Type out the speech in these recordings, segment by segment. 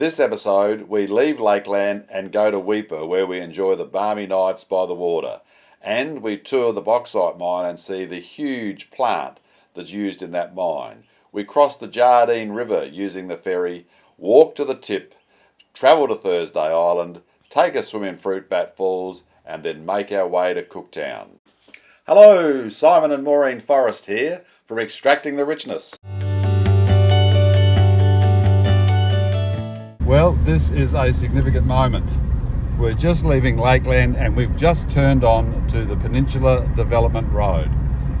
This episode, we leave Lakeland and go to Weipa, where we enjoy the balmy nights by the water. And we tour the bauxite mine and see the huge plant that's used in that mine. We cross the Jardine River using the ferry, walk to the tip, travel to Thursday Island, take a swim in Fruit Bat Falls, and then make our way to Cooktown. Hello, Simon and Maureen Forrest here from Extracting the Richness. Well, this is a significant moment. We're just leaving Lakeland and we've just turned on to the Peninsula Development Road.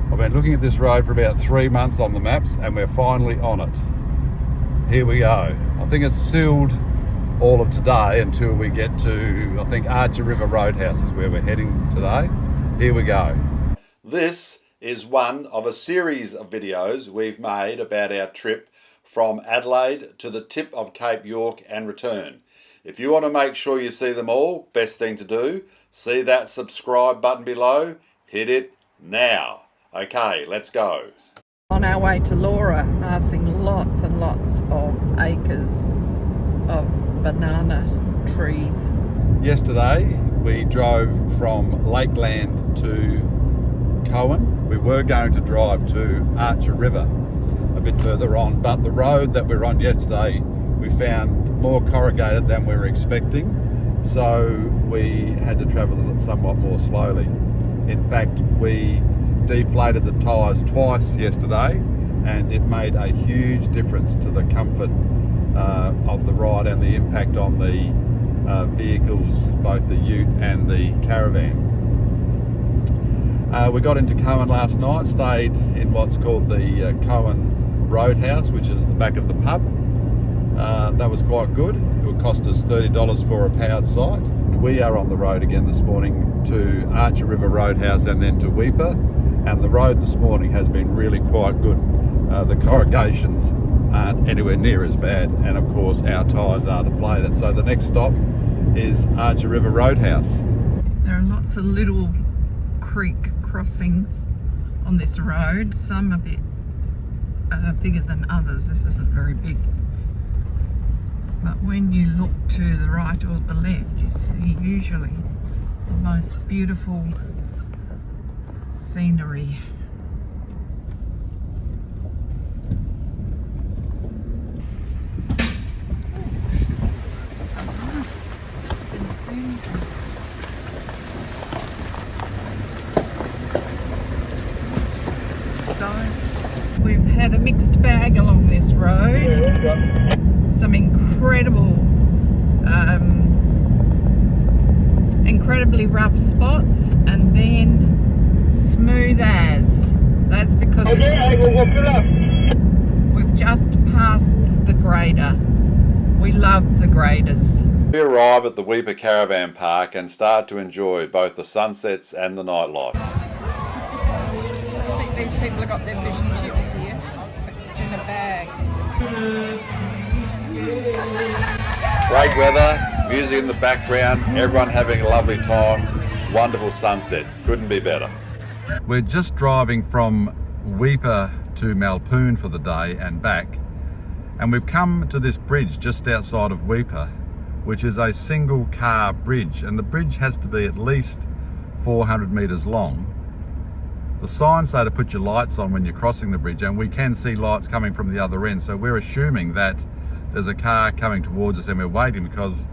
I've been looking at this road for about 3 months on the maps and we're finally on it. Here we go. I think it's sealed all of today until we get to, I think, Archer River Roadhouse is where we're heading today. Here we go. This is one of a series of videos we've made about our trip from Adelaide to the tip of Cape York and return. If you want to make sure you see them all, best thing to do, see that subscribe button below, hit it now. Okay, let's go. On our way to Laura, passing lots and lots of acres of banana trees. Yesterday we drove from Lakeland to Cowan. We were going to drive to Archer River a bit further on, but the road that we were on yesterday we found more corrugated than we were expecting, so we had to travel somewhat more slowly. In fact, we deflated the tyres twice yesterday and it made a huge difference to the comfort of the ride and the impact on the vehicles, both the ute and the caravan. We got into Cowan last night, stayed in what's called the Cowan Roadhouse, which is at the back of the pub. That was quite good. It would cost us $30 for a powered site. We are on the road again this morning to Archer River Roadhouse and then to Weipa, and the road this morning has been really quite good. The corrugations aren't anywhere near as bad, and of course our tyres are deflated. So the next stop is Archer River Roadhouse. There are lots of little creek crossings on this road, some a bit bigger than others. This isn't very big, but when you look to the right or the left you see usually the most beautiful scenery. We've had a mixed bag along this road. Some incredibly rough spots, and then smooth as. That's because we've just passed the grader. We love the graders. We arrive at the Weipa Caravan Park and start to enjoy both the sunsets and the nightlife. I think these people have got their fish and chips here. It's in a bag. Great weather, music in the background, everyone having a lovely time, wonderful sunset, couldn't be better. We're just driving from Weipa to Malpoon for the day and back, and we've come to this bridge just outside of Weipa, which is a single car bridge, and the bridge has to be at least 400 metres long. The signs say to put your lights on when you're crossing the bridge, and we can see lights coming from the other end, so we're assuming that there's a car coming towards us and we're waiting, because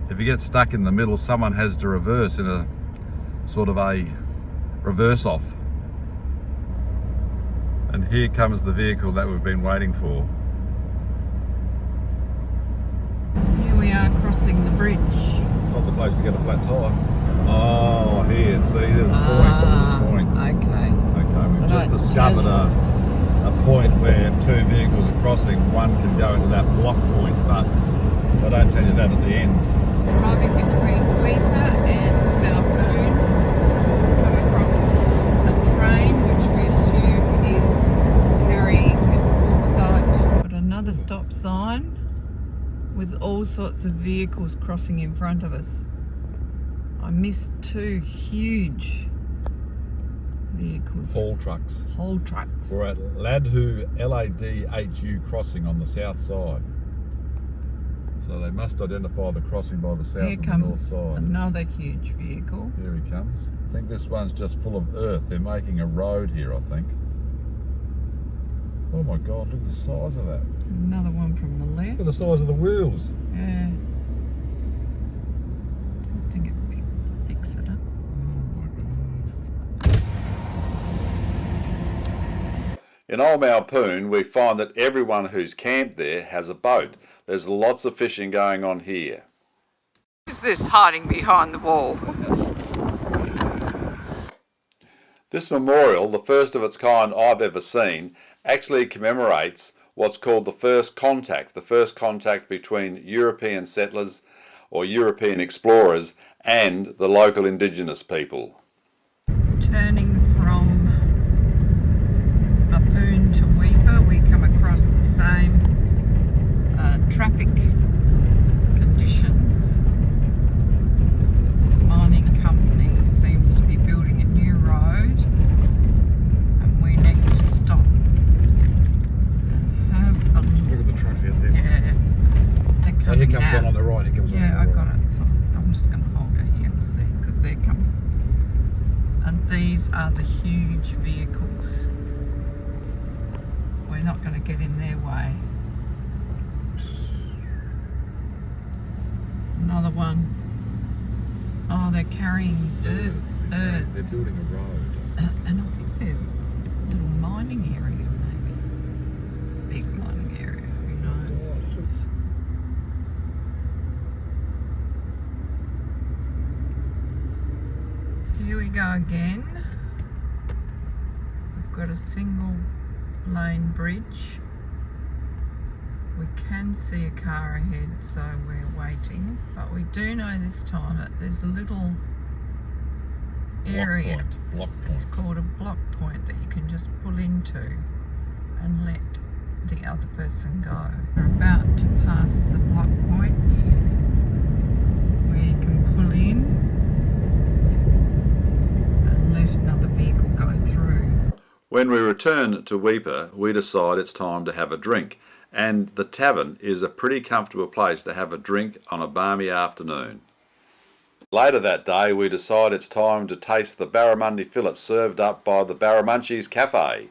if you get stuck in the middle someone has to reverse in a sort of a reverse off. And here comes the vehicle that we've been waiting for. Here we are crossing the bridge. Not the place to get a flat tyre. Oh, here, see, there's a point. There's a point. Okay. Okay, we've just discovered a point where two vehicles are crossing. One can go into that block point, but they don't tell you that at the ends. Driving between Weipa and Malpoon, come across a train which we assume is carrying bauxite. Got another stop sign with all sorts of vehicles crossing in front of us. I missed two huge vehicles. Haul trucks. Haul trucks. We're at Ladhu, LADHU crossing on the south side. So they must identify the crossing by the south Here and the north comes side. another huge vehicle. Here he comes. I think this one's just full of earth. They're making a road here, I think. Oh my God, look at the size of that. Another one from the left. Look at the size of the wheels. Yeah. I think it picks it up. Oh my God. In Old Malpoon, we find that everyone who's camped there has a boat. There's lots of fishing going on here. Who's this hiding behind the wall? This memorial, the first of its kind I've ever seen, actually commemorates what's called the first contact between European settlers or European explorers and the local indigenous people. Turning from Mapoon to Weipa, we come across the same traffic conditions. Mining company seems to be building a new road, and we need to stop and have a look. Look at the trucks out there. Yeah, they're coming Oh, here comes now. one on the right. Here comes one Yeah, on I the got right. it. So I'm just going to hold it here and see, because they're coming. And these are the huge vehicles. We're not going to get in their way. Another one. Oh, they're carrying dirt, earth. They're building a road. And I think they're a little mining area, maybe. Big mining area, who knows? Here we go again. We've got a single lane bridge. We can see a car ahead, so we're waiting. But we do know this time that there's a little area. Block It's point. called a block point that you can just pull into and let the other person go. We're about to pass the block point where you can pull in and let another vehicle go through. When we return to Weipa, we decide it's time to have a drink. And the tavern is a pretty comfortable place to have a drink on a balmy afternoon. Later that day, we decide it's time to taste the barramundi fillet served up by the Barramunchies Cafe.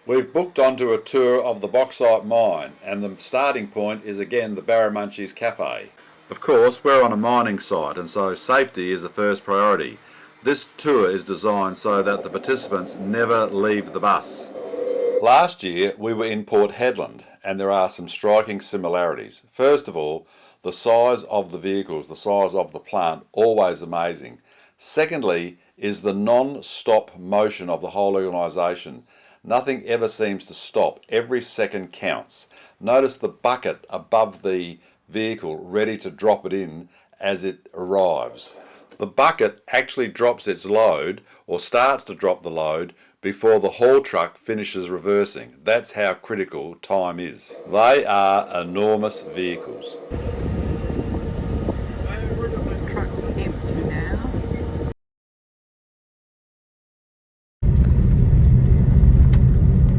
We've booked onto a tour of the bauxite mine, and the starting point is again the Barramunchies Cafe. Of course, we're on a mining site, and so safety is the first priority. This tour is designed so that the participants never leave the bus. Last year we were in Port Hedland, and there are some striking similarities. First of all, the size of the vehicles, the size of the plant, always amazing. Secondly is the non-stop motion of the whole organisation. Nothing ever seems to stop. Every second counts. Notice the bucket above the vehicle ready to drop it in as it arrives. The bucket actually drops its load, or starts to drop the load, before the haul truck finishes reversing. That's how critical time is. They are enormous vehicles. The truck's empty now.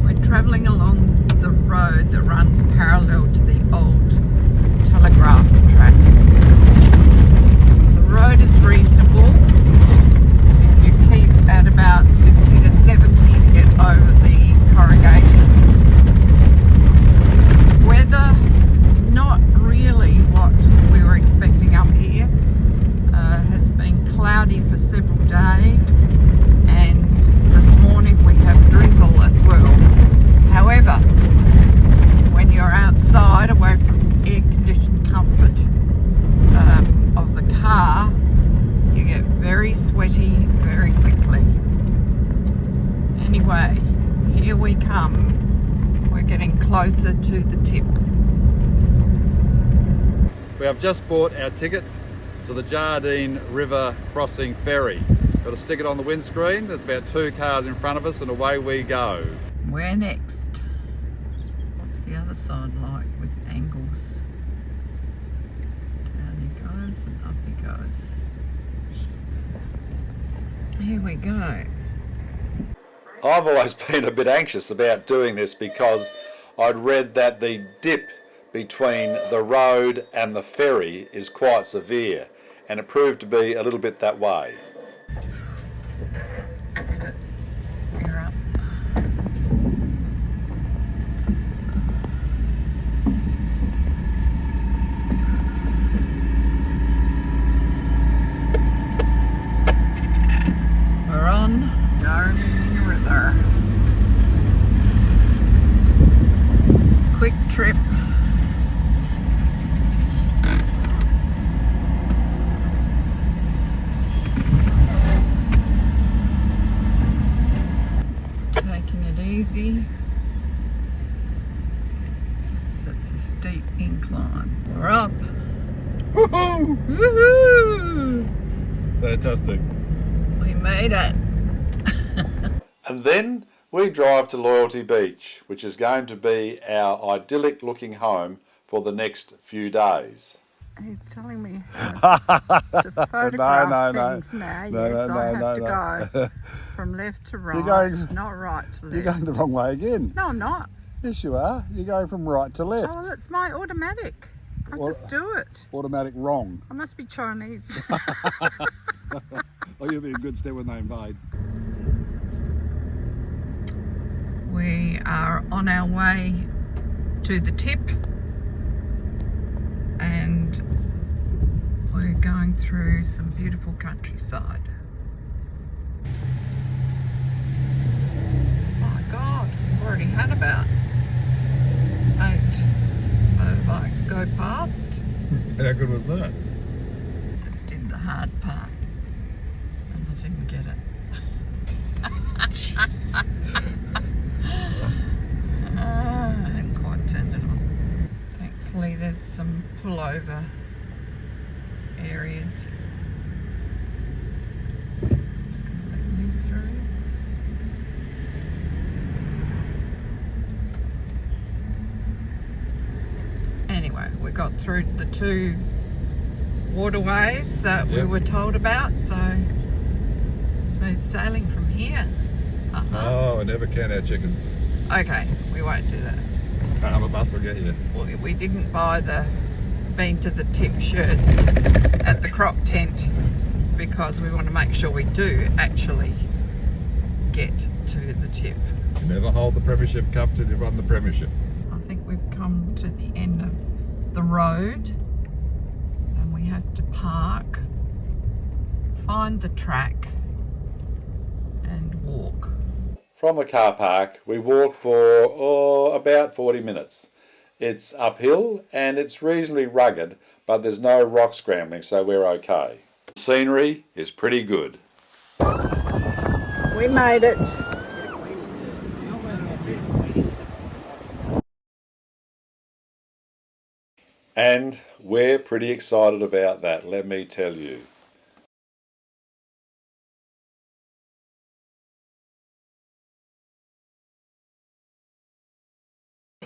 We're travelling along the road that runs parallel to the old telegraph track. The road is reasonable if you keep at about 60 to 70 to get over the corrugations. Weather, not really what we were expecting up here. Has been cloudy for several days, and this morning we have drizzle as well. However, when you're outside away from air-conditioned comfort of the car, you get very sweaty very quickly. Anyway, here we come. We're getting closer to the tip. We have just bought our ticket to the Jardine River crossing ferry. Got to stick it on the windscreen. There's about 2 cars in front of us, and away we go. Where next? What's the other side like with angles? Down he goes and up he goes. Here we go. I've always been a bit anxious about doing this because I'd read that the dip between the road and the ferry is quite severe, and it proved to be a little bit that way. We're up. We're on Jardine River. Quick trip. Taking it easy. So it's a steep incline. We're up. Woohoo! Woohoo! Fantastic. We made it. And then we drive to Loyalty Beach, which is going to be our idyllic looking home for the next few days. He's telling me how to photograph things now. No, Yes, no, I no, have to no. go from left to right, not right to left. You're going the wrong way again. No, I'm not. Yes, you are. You're going from right to left. Oh, well, it's my automatic. I just do it. Automatic wrong. I must be Chinese. Oh, you'll be in good stead when they invade. We are on our way to the tip, and we're going through some beautiful countryside. My God, we've already had about 8 motorbikes go past. How good was that? Just did the hard part, and I didn't get it. I hadn't quite turned it on. Thankfully there's some pullover areas. Let you through. Anyway, we got through the 2 waterways that we were told about, so smooth sailing from here. Oh, I never count our chickens. Okay, we won't do that. A bus will get you. We didn't buy the been to the tip shirts at the crop tent because we want to make sure we do actually get to the tip. You never hold the premiership cup till you've won the premiership. I think we've come to the end of the road and we have to park, find the track and walk. From the car park, we walk for about 40 minutes. It's uphill and it's reasonably rugged, but there's no rock scrambling, so we're okay. The scenery is pretty good. We made it. And we're pretty excited about that, let me tell you.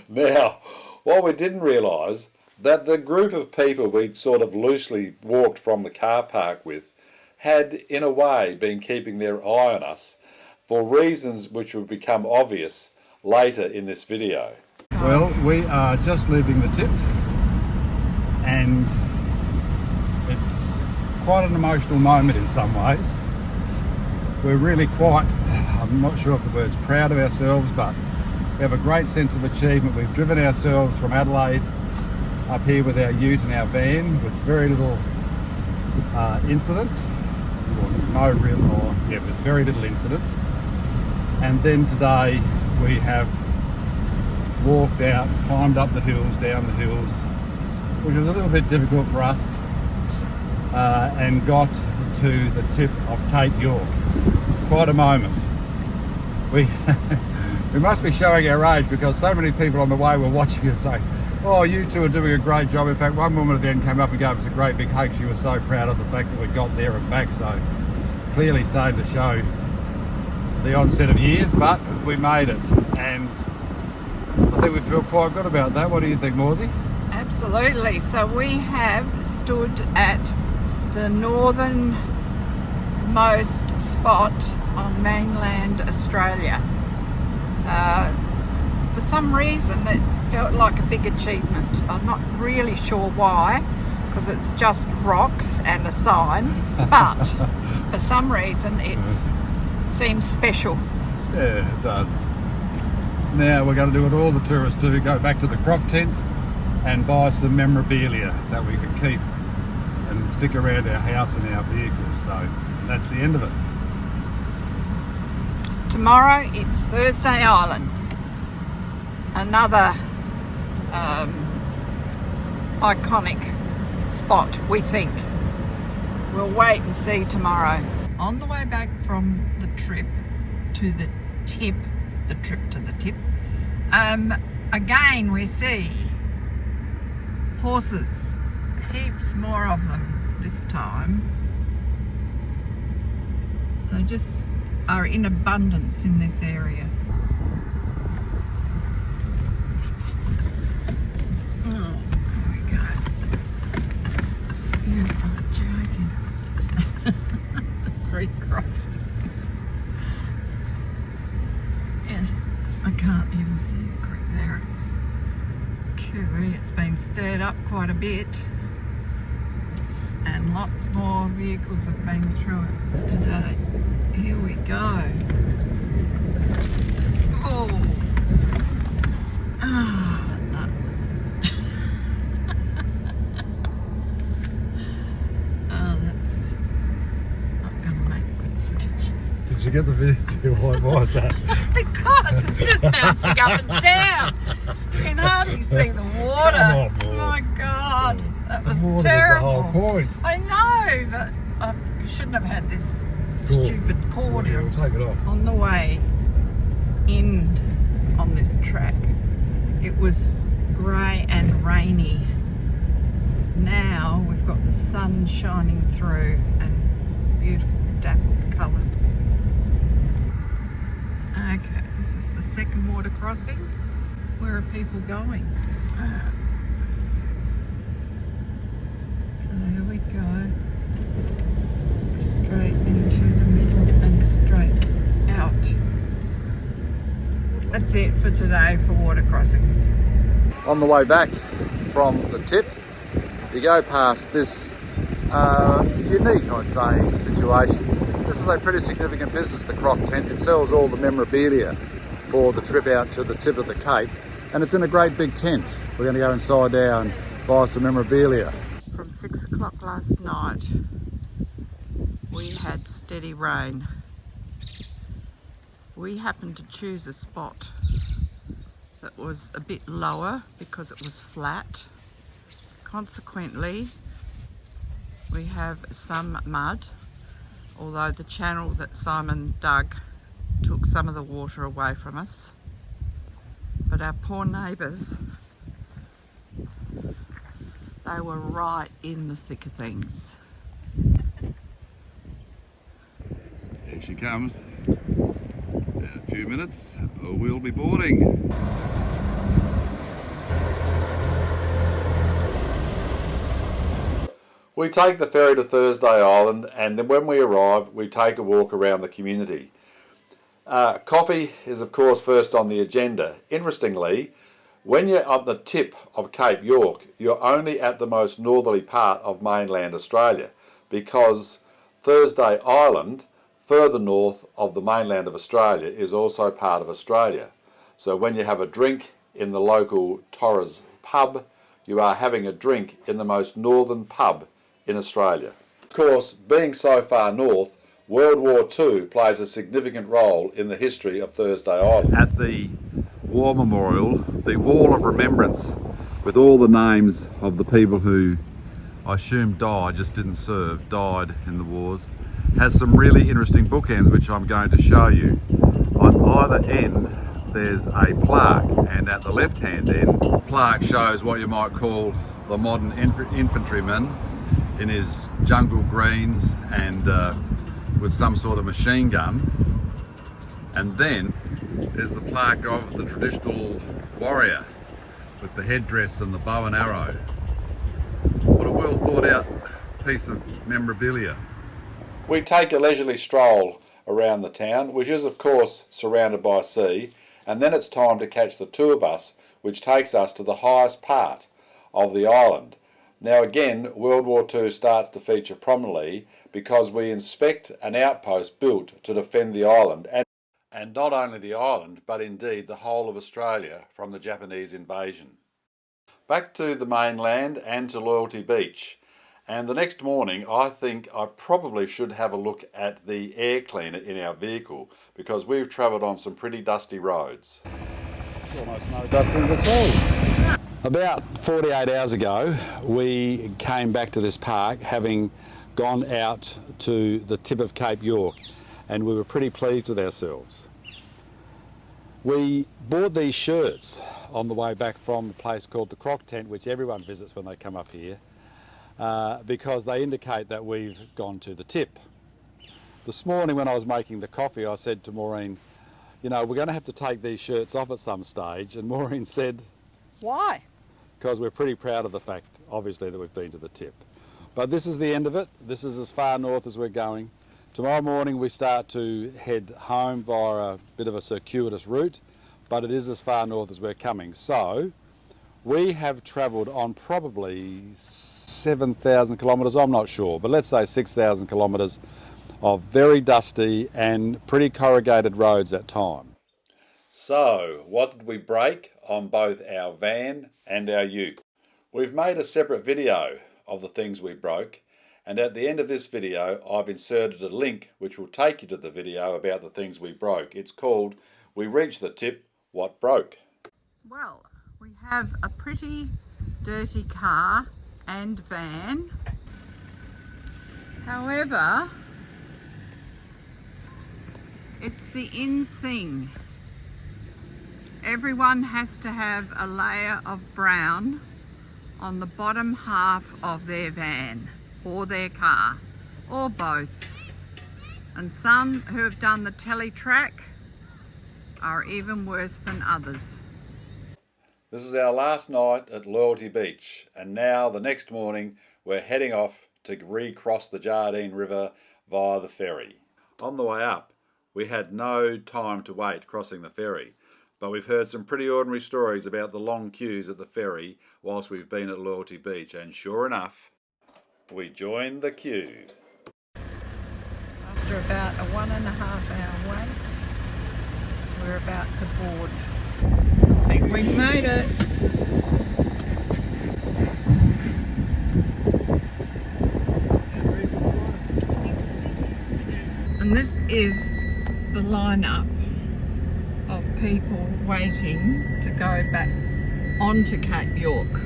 Now, what we didn't realise, that the group of people we'd sort of loosely walked from the car park with had, in a way, been keeping their eye on us for reasons which will become obvious later in this video. Well, we are just leaving the tip, and it's quite an emotional moment in some ways. We're really quite, I'm not sure if the word's proud of ourselves, but we have a great sense of achievement. We've driven ourselves from Adelaide up here with our ute and our van with very little incident, with very little incident. And then today we have walked out, climbed up the hills, down the hills, which was a little bit difficult for us, and got to the tip of Cape York. Quite a moment. We must be showing our age because so many people on the way were watching us saying, oh, you two are doing a great job. In fact, one woman then came up and gave us a great big hug. She was so proud of the fact that we got there and back, so clearly starting to show the onset of years, but we made it, and I think we feel quite good about that. What do you think, Morsey? Absolutely. So we have stood at the northernmost spot on mainland Australia. For some reason it felt like a big achievement. I'm not really sure why, because it's just rocks and a sign, but for some reason it seems special. Yeah, it does. Now we're going to do what all the tourists do, go back to the croc tent and buy some memorabilia that we can keep and stick around our house and our vehicles. So that's the end of it. Tomorrow it's Thursday Island. Another iconic spot, we think. We'll wait and see tomorrow. On the way back from the trip to the tip, again we see horses, heaps more of them this time. They just are in abundance in this area. Oh, there we go. You are joking. The creek crossing. Yes, I can't even see the creek. There it is. Cooey, it's been stirred up quite a bit. And lots more vehicles have been through it today. Here we go. Oh. Ah, no. Oh, that's not going to make good footage. Did you get the video? Why is that? Because it's just bouncing up and down. You can hardly see the water. Come on, oh my God, that was the water terrible. was the whole point. I know, but I shouldn't have had this stupid cord Yeah, we'll take it off. on the way in on this track. It was grey and rainy. Now we've got the sun shining through and beautiful dappled colours. Okay, this is the second water crossing. Where are people going? There we go. Straight into the middle and straight out. That's it for today for water crossings. On the way back from the tip, you go past this unique, I'd say, situation. This is a pretty significant business, the Croc Tent. It sells all the memorabilia for the trip out to the tip of the Cape, and it's in a great big tent. We're going to go inside there and buy some memorabilia. From 6 o'clock last night, we had steady rain. We happened to choose a spot that was a bit lower because it was flat. Consequently, we have some mud, although the channel that Simon dug took some of the water away from us. But our poor neighbours, they were right in the thick of things. Here she comes. In a few minutes, we'll be boarding. We take the ferry to Thursday Island, and then when we arrive, we take a walk around the community. Coffee is of course first on the agenda. Interestingly, when you're at the tip of Cape York, you're only at the most northerly part of mainland Australia, because Thursday Island, further north of the mainland of Australia, is also part of Australia. So when you have a drink in the local Torres pub, you are having a drink in the most northern pub in Australia. Of course, being so far north, World War II plays a significant role in the history of Thursday Island. At the War Memorial, the Wall of Remembrance, with all the names of the people who I assume died, just didn't serve, died in the wars, has some really interesting bookends which I'm going to show you. On either end there's a plaque, and at the left hand end, the plaque shows what you might call the modern infantryman in his jungle greens and with some sort of machine gun. And then there's the plaque of the traditional warrior with the headdress and the bow and arrow. What a well thought out piece of memorabilia. We take a leisurely stroll around the town, which is of course surrounded by sea, and then it's time to catch the tour bus which takes us to the highest part of the island. Now again, World War II starts to feature prominently because we inspect an outpost built to defend the island, and not only the island, but indeed the whole of Australia from the Japanese invasion. Back to the mainland and to Loyalty Beach. And the next morning, I think I probably should have a look at the air cleaner in our vehicle because we've travelled on some pretty dusty roads. Almost no dusting at all. About 48 hours ago, we came back to this park having gone out to the tip of Cape York, and we were pretty pleased with ourselves. We bought these shirts on the way back from a place called the Croc Tent, which everyone visits when they come up here, because they indicate that we've gone to the tip. This morning when I was making the coffee, I said to Maureen, you know, we're going to have to take these shirts off at some stage, and Maureen said, Why? Because we're pretty proud of the fact, obviously, that we've been to the tip. But this is the end of it. This is as far north as we're going. Tomorrow morning we start to head home via a bit of a circuitous route, but it is as far north as we're coming. So we have travelled on probably 7,000 kilometres, I'm not sure, but let's say 6,000 kilometres of very dusty and pretty corrugated roads at times. So what did we break on both our van and our ute? We've made a separate video of the things we broke, and at the end of this video I've inserted a link which will take you to the video about the things we broke. It's called We Reached the Tip, What Broke? Well, we have a pretty dirty car and van. However, it's the in thing. Everyone has to have a layer of brown on the bottom half of their van or their car, or both. And some who have done the teletrack are even worse than others. This is our last night at Loyalty Beach, and now the next morning we're heading off to recross the Jardine River via the ferry. On the way up, we had no time to wait crossing the ferry, but we've heard some pretty ordinary stories about the long queues at the ferry whilst we've been at Loyalty Beach, and sure enough, we joined the queue. After about a 1.5 hour wait, we're about to board. I think we've made it. And this is the lineup of people waiting to go back onto Cape York.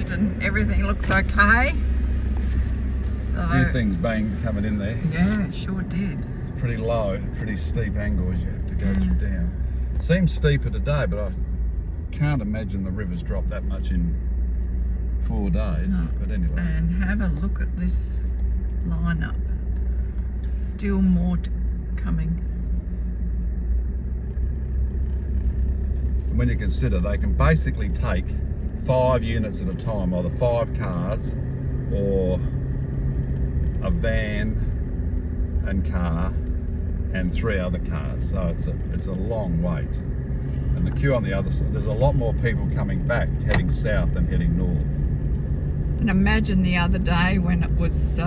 And everything looks okay. So, A few things banged coming in there. yeah, it sure did. It's pretty low, pretty steep angle as you have to go through down. Seems steeper today, but I can't imagine the river's dropped that much in 4 days. No. But anyway. And have a look at this lineup. Still more coming. And when you consider they can basically take 5 units at a time, either 5 cars or a van and car and 3 other cars, so it's a long wait. And the queue on the other side, there's a lot more people coming back heading south than heading north. And imagine the other day when it was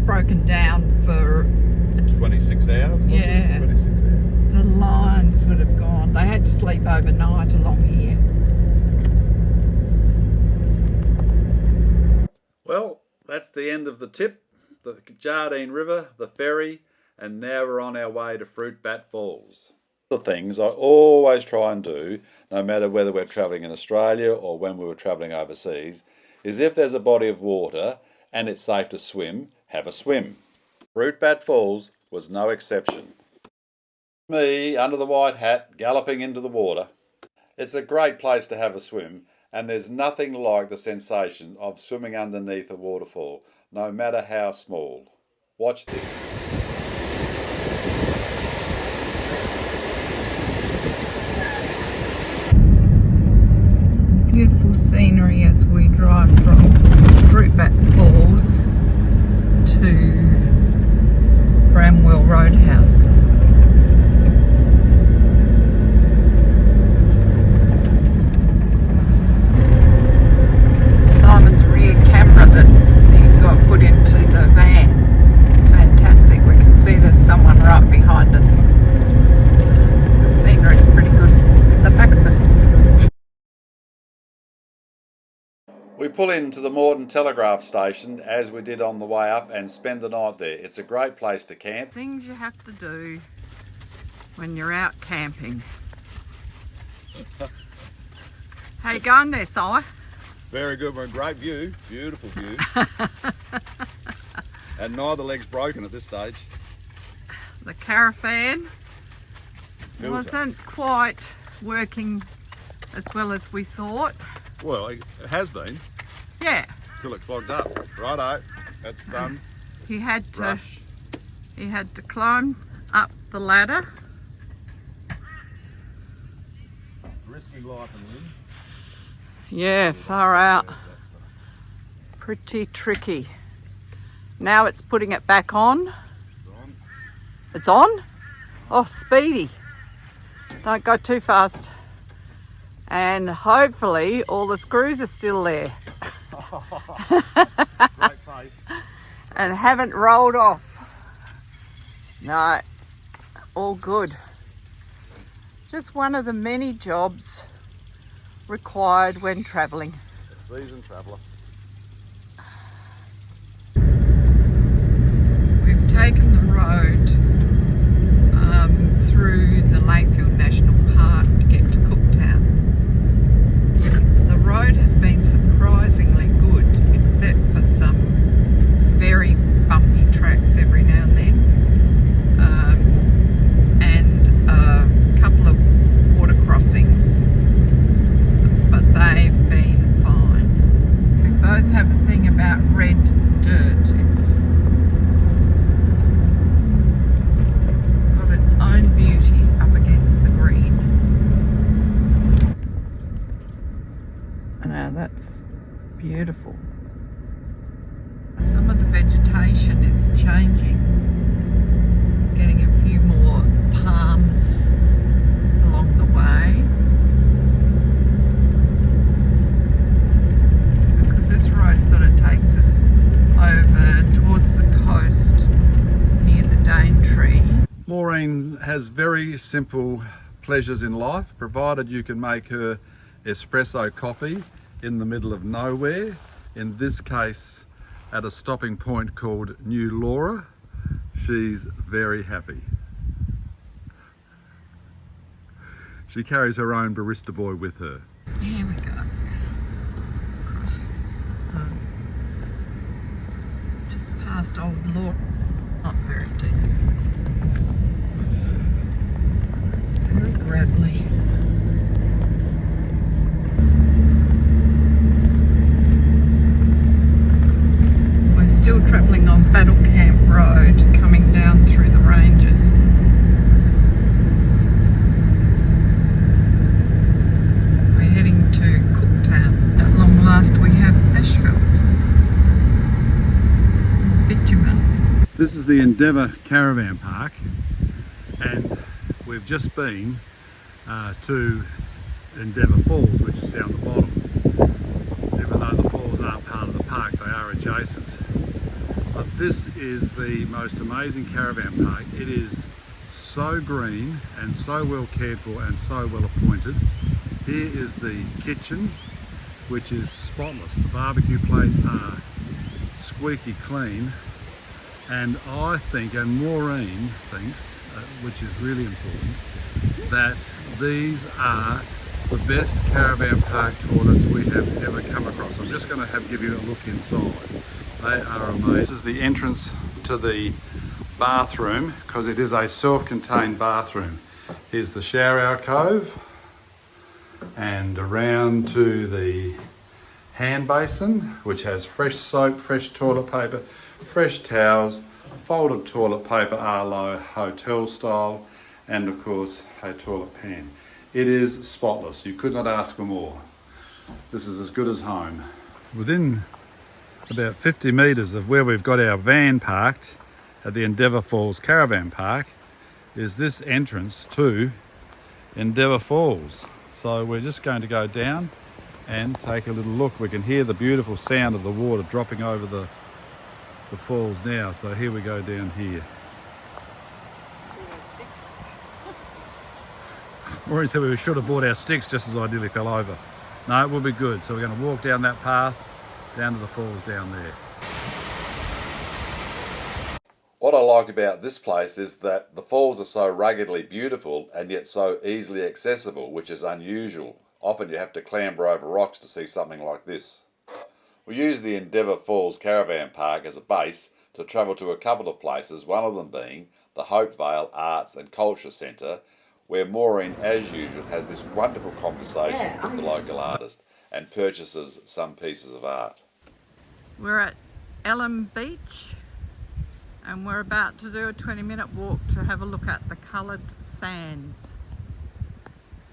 broken down for 26 hours, wasn't Yeah. it? 26 hours. the lines would have gone. They had to sleep overnight along here. Well, that's the end of the tip, the Jardine River, the ferry, and now we're on our way to Fruit Bat Falls. The things I always try and do, no matter whether we're travelling in Australia or when we were travelling overseas, is if there's a body of water and it's safe to swim, have a swim. Fruit Bat Falls was no exception. Me, under the white hat, galloping into the water. It's a great place to have a swim, and there's nothing like the sensation of swimming underneath a waterfall, no matter how small. Watch this. Beautiful scenery as we drive from Fruit Bat Falls to Bramwell Roadhouse. We pull into the Morden Telegraph Station as we did on the way up and spend the night there. It's a great place to camp. Things you have to do when you're out camping. How you going there, Si? Very good, we're in great view, beautiful view. And neither leg's broken at this stage. The caravan Filter. wasn't quite working as well as we thought. Well, it has been, Yeah, till it clogged up. Righto, that's done. he had to Rush. climb up the ladder. Risky life and limb. Yeah, far out. Pretty tricky. Now it's putting it back on. It's on? Oh, speedy. Don't go too fast. And hopefully all the screws are still there Great faith. and haven't rolled off. No, all good. Just one of the many jobs required when travelling. A seasoned traveller. We've taken the road through the Lakeland National Park to get to Cooktown. The road has been surprisingly good, except for some very bumpy tracks every now and then, and a couple of water crossings, but they've been fine. We both have a thing about red dirt. It's got its own beauty up against the green. Now that's beautiful. Some of the vegetation is changing, getting a few more palms along the way, because this road sort of takes us over towards the coast near the Daintree. Maureen has very simple pleasures in life, provided you can make her espresso coffee in the middle of nowhere. In this case, at a stopping point called New Laura. She's very happy. She carries her own barista boy with her. Here we go. Across just past Old Laura. Not very deep. Very gravelly. We're still travelling on Battle Camp Road, coming down through the ranges. We're heading to Cooktown. At long last we have asphalt. Bitumen. This is the Endeavour Caravan Park, and we've just been to Endeavour Falls, which is down the bottom. Even though the falls aren't part of the park, they are adjacent. But this is the most amazing caravan park. It is so green and so well cared for and so well appointed. Here is the kitchen, which is spotless. The barbecue plates are squeaky clean, and I think, and Maureen thinks, which is really important, that these are the best caravan park toilets we have ever come across. I'm just going to give you a look inside. They are amazing. This is the entrance to the bathroom, because it is a self-contained bathroom. Here's the shower alcove, and around to the hand basin, which has fresh soap, fresh toilet paper, fresh towels, folded toilet paper a la hotel style, and of course a toilet pan. It is spotless. You could not ask for more. This is as good as home. Within about 50 metres of where we've got our van parked at the Endeavour Falls Caravan Park is this entrance to Endeavour Falls. So we're just going to go down and take a little look. We can hear the beautiful sound of the water dropping over the falls now. So here we go down here. Maureen said we should have bought our sticks just as I nearly fell over. No, it will be good. So we're going to walk down that path, down to the falls down there. What I like about this place is that the falls are so ruggedly beautiful and yet so easily accessible, which is unusual. Often you have to clamber over rocks to see something like this. We use the Endeavour Falls Caravan Park as a base to travel to a couple of places, one of them being the Hopevale Arts and Culture Centre, where Maureen, as usual, has this wonderful conversation with the local artist and purchases some pieces of art. We're at Elm Beach and we're about to do a 20-minute walk to have a look at the coloured sands.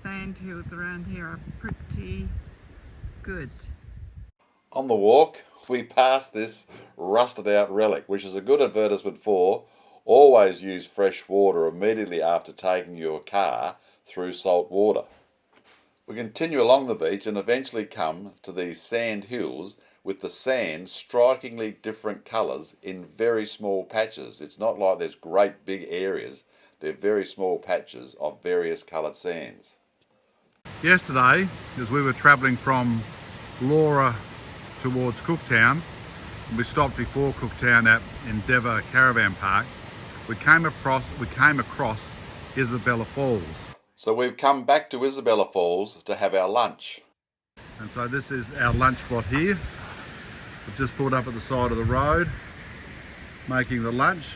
Sand hills around here are pretty good. On the walk, we passed this rusted out relic, which is a good advertisement for always use fresh water immediately after taking your car through salt water. We continue along the beach and eventually come to these sand hills with the sand strikingly different colours in very small patches. It's not like there's great big areas, they're very small patches of various coloured sands. Yesterday, as we were travelling from Laura towards Cooktown, we stopped before Cooktown at Endeavour Caravan Park, we came across Isabella Falls. So we've come back to Isabella Falls to have our lunch. And so this is our lunch spot here. We've just pulled up at the side of the road, making the lunch,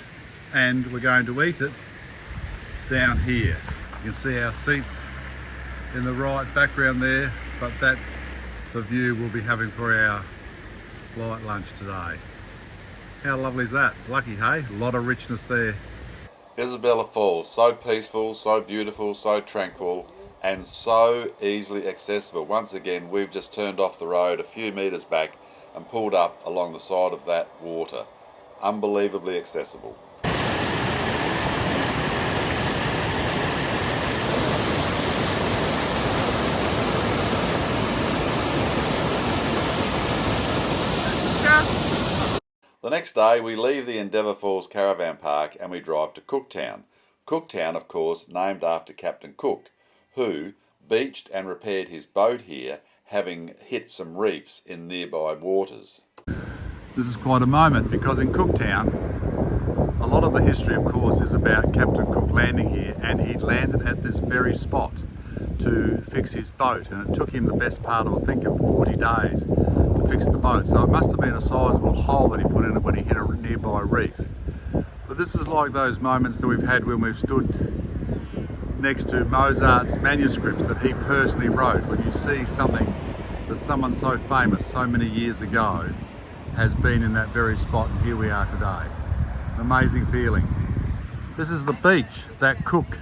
and we're going to eat it down here. You can see our seats in the right background there, but that's the view we'll be having for our light lunch today. How lovely is that? Lucky, hey? A lot of richness there. Isabella Falls, so peaceful, so beautiful, so tranquil, and so easily accessible. Once again, we've just turned off the road a few metres back and pulled up along the side of that water. Unbelievably accessible. The next day we leave the Endeavour Falls Caravan Park and we drive to Cooktown. Cooktown, of course, named after Captain Cook, who beached and repaired his boat here, having hit some reefs in nearby waters. This is quite a moment because in Cooktown, a lot of the history, of course, is about Captain Cook landing here, and he landed at this very spot to fix his boat, and it took him the best part of, I think, of 40 days to fix the boat. So it must have been a sizable hole that he put in it when he hit a nearby reef. But this is like those moments that we've had when we've stood next to Mozart's manuscripts that he personally wrote, when you see something that someone so famous so many years ago has been in that very spot, and here we are today. An amazing feeling. This is the beach that Cook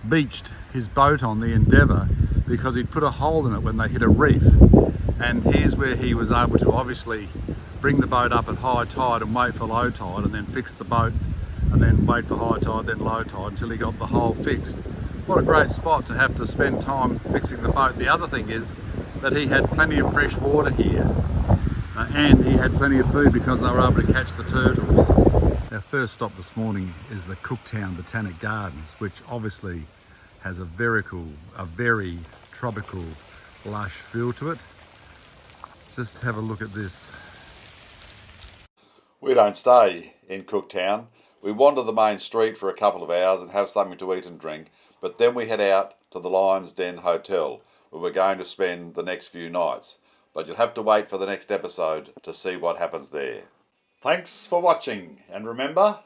beached his boat on, the Endeavour, because he'd put a hole in it when they hit a reef, and here's where he was able to obviously bring the boat up at high tide and wait for low tide, and then fix the boat and then wait for high tide, then low tide, until he got the hole fixed. What a great spot to have to spend time fixing the boat. The other thing is that he had plenty of fresh water here, and he had plenty of food because they were able to catch the turtles. Our first stop this morning is the Cooktown Botanic Gardens, which obviously has a very tropical, lush feel to it. Just have a look at this. We don't stay in Cooktown. We wander the main street for a couple of hours and have something to eat and drink, but then we head out to the Lion's Den Hotel, where we're going to spend the next few nights. But you'll have to wait for the next episode to see what happens there. Thanks for watching, and remember,